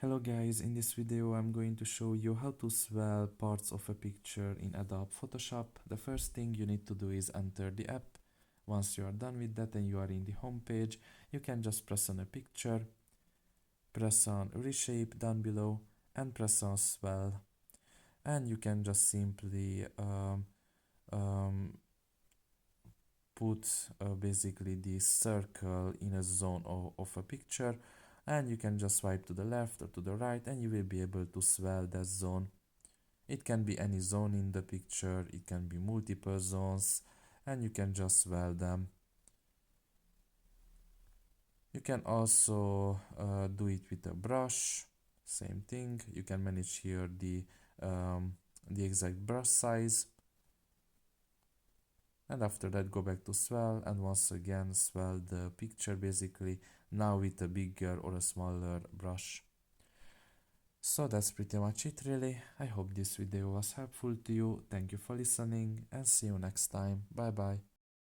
Hello guys, in this video I'm going to show you how to swell parts of a picture in Adobe Photoshop. The first thing you need to do is enter the app. Once you are done with that and you are in the home page, you can just press on a picture, press on reshape down below and press on swell, and you can just simply um, put basically the circle in a zone of a picture, and you can just swipe to the left or to the right and you will be able to swell that zone. It can be any zone in the picture, it can be multiple zones, and you can just swell them. You can also do it with a brush, same thing. You can manage here the exact brush size, and after that go back to swell and once again swell the picture basically, now with a bigger or a smaller brush. So that's pretty much it really. I hope this video was helpful to you. Thank you for listening and see you next time. Bye bye.